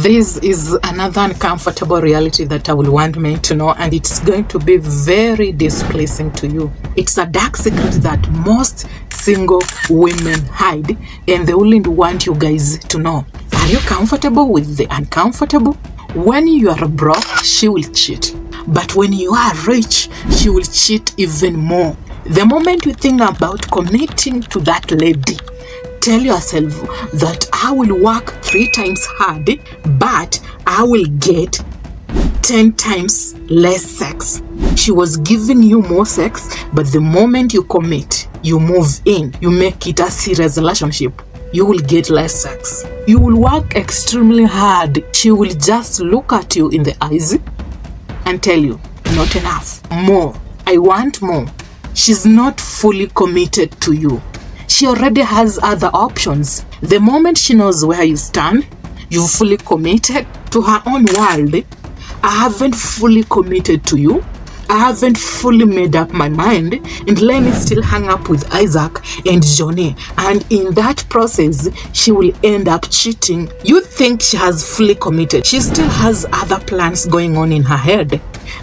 This is another uncomfortable reality that I will want men to know, and it's going to be very displeasing to you. It's a dark secret that most single women hide, and they only want you guys to know. Are you comfortable with the uncomfortable? When you are broke, she will cheat. But when you are rich, she will cheat even more. The moment you think about committing to that lady, tell yourself that I will work 3 times hard, but I will get 10 times less sex. She was giving you more sex, but the moment you commit, you move in, you make it a serious relationship, you will get less sex. You will work extremely hard. She will just look at you in the eyes and tell you, not enough, more, I want more. She's not fully committed to you. She already has other options. The moment she knows where you stand, you've fully committed to her own world. I haven't fully committed to you. I haven't fully made up my mind, and let me still hang up with Isaac and Johnny, and in that process she will end up cheating. You think she has fully committed. She still has other plans going on in her head.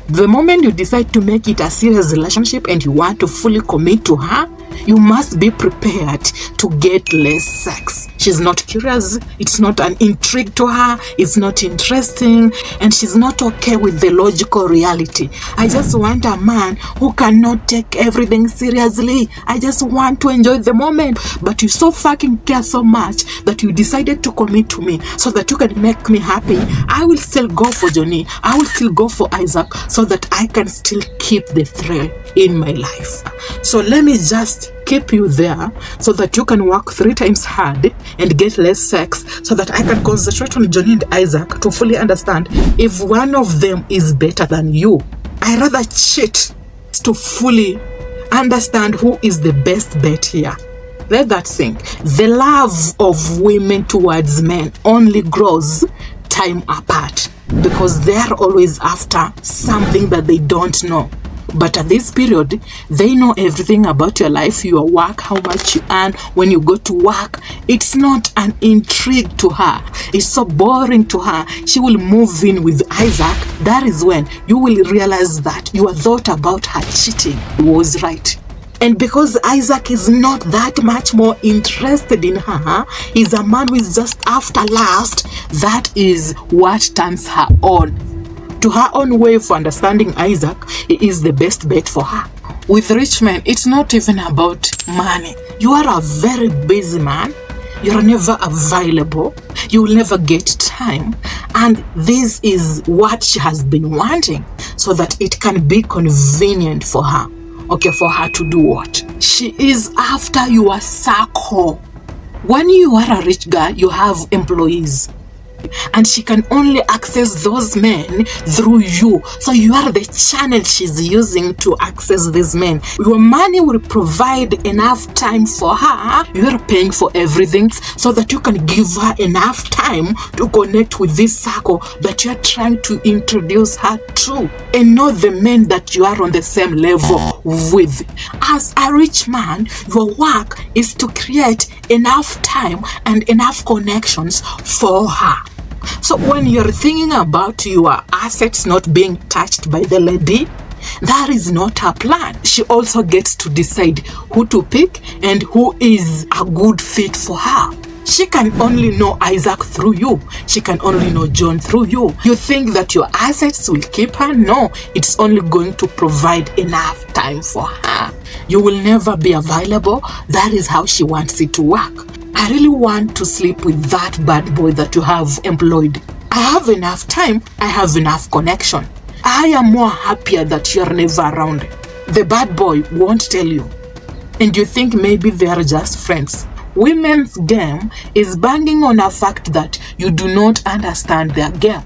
The moment you decide to make it a serious relationship and you want to fully commit to her, you must be prepared to get less sex. She's not curious, it's not an intrigue to her, it's not interesting, and she's not okay with the logical reality. I just want a man who cannot take everything seriously. I just want to enjoy the moment. But you so fucking care so much that you decided to commit to me so that you can make me happy. I will still go for Johnny, I will still go for Isaac, so that I can still keep the thrill in my life. So let me just keep you there so that you can work 3 times hard and get less sex, so that I can concentrate on Johnny and Isaac to fully understand if one of them is better than you. I rather cheat to fully understand who is the best bet here. Let that sink. The love of women towards men only grows time apart, because they are always after something that they don't know. But at this period, they know everything about your life, your work, how much you earn, when you go to work. It's not an intrigue to her. It's so boring to her. She will move in with Isaac. That is when you will realize that your thought about her cheating was right. And because Isaac is not that much more interested in her, he's a man who is just after lust, that is what turns her on. To her own way of understanding Isaac, he is the best bet for her. With rich men, it's not even about money. You are a very busy man. You're never available. You will never get time. And this is what she has been wanting, so that it can be convenient for her. Okay, for her to do what? She is after your circle. When you are a rich guy, you have employees, and she can only access those men through you. So you are the channel she's using to access these men. Your money will provide enough time for her. You are paying for everything so that you can give her enough time to connect with this circle that you are trying to introduce her to, and not the men that you are on the same level with. As a rich man, your work is to create enough time and enough connections for her. So when you're thinking about your assets not being touched by the lady, that is not her plan. She also gets to decide who to pick and who is a good fit for her. She can only know Isaac through you. She can only know John through you. You think that your assets will keep her? No, it's only going to provide enough time for her. You will never be available. That is how she wants it to work. I really want to sleep with that bad boy that you have employed. I have enough time. I have enough connection. I am more happier that you're never around. The bad boy won't tell you. And you think maybe they are just friends. Women's game is banging on a fact that you do not understand their game.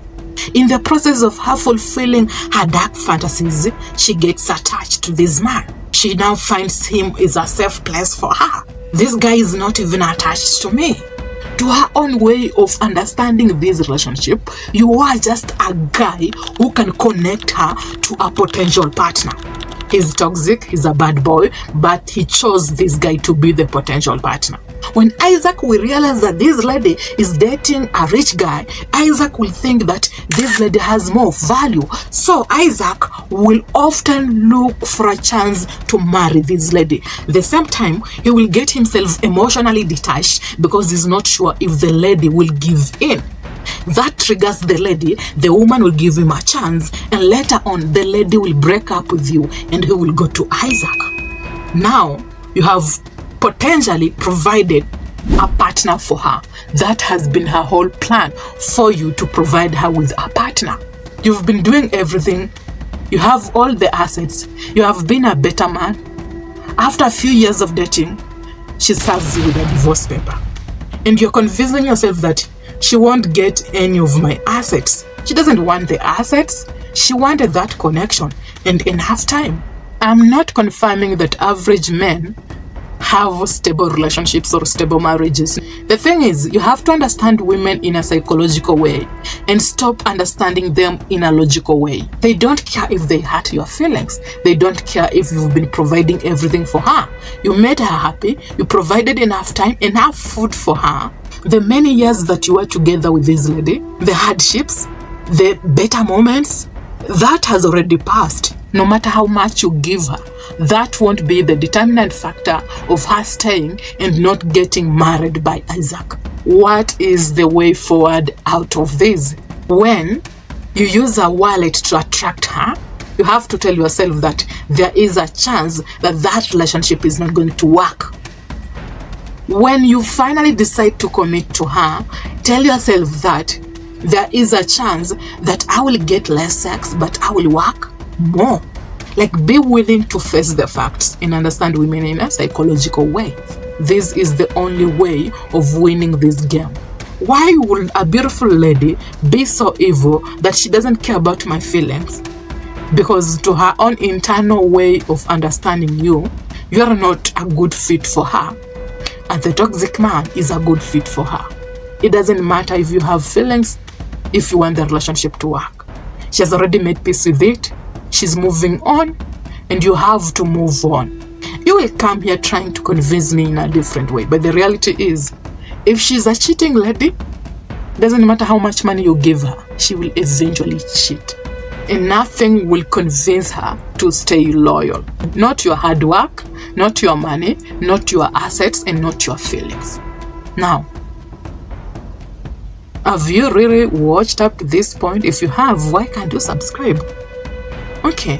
In the process of her fulfilling her dark fantasies, she gets attached to this man. She now finds him is a safe place for her. This guy is not even attached to me. To her own way of understanding this relationship, you are just a guy who can connect her to a potential partner. He's toxic, he's a bad boy, but he chose this guy to be the potential partner. When Isaac will realize that this lady is dating a rich guy, Isaac will think that this lady has more value. So Isaac will often look for a chance to marry this lady. At the same time, he will get himself emotionally detached because he's not sure if the lady will give in. That triggers the lady, the woman will give him a chance, and later on the lady will break up with you and he will go to Isaac. Now you have potentially provided a partner for her. That has been her whole plan, for you to provide her with a partner. You've been doing everything. You have all the assets. You have been a better man. After a few years of dating, she serves you with a divorce paper. And you're convincing yourself that she won't get any of my assets. She doesn't want the assets. She wanted that connection and enough time. I'm not confirming that average men have stable relationships or stable marriages. The thing is, you have to understand women in a psychological way and stop understanding them in a logical way. They don't care if they hurt your feelings. They don't care if you've been providing everything for her. You made her happy. You provided enough time, enough food for her. The many years that you were together with this lady, the hardships, the better moments, that has already passed. No matter how much you give her, that won't be the determinant factor of her staying and not getting married by Isaac. What is the way forward out of this? When you use a wallet to attract her, you have to tell yourself that there is a chance that that relationship is not going to work. When you finally decide to commit to her, tell yourself that there is a chance that I will get less sex, but I will work more. Like, be willing to face the facts and understand women in a psychological way. This is the only way of winning this game. Why would a beautiful lady be so evil that she doesn't care about my feelings? Because to her own internal way of understanding you, you are not a good fit for her. And the toxic man is a good fit for her. It doesn't matter if you have feelings, if you want the relationship to work. She has already made peace with it. She's moving on, and you have to move on. You will come here trying to convince me in a different way, but the reality is, if she's a cheating lady, doesn't matter how much money you give her, she will eventually cheat. And nothing will convince her to stay loyal. Not your hard work, not your money, not your assets, and not your feelings. Now, have you really watched up to this point? If you have, why can't you subscribe? Okay.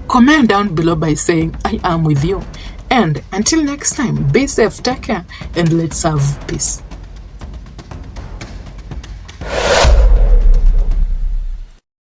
Comment down below by saying I am with you. And until next time, be safe, take care, and let's have peace.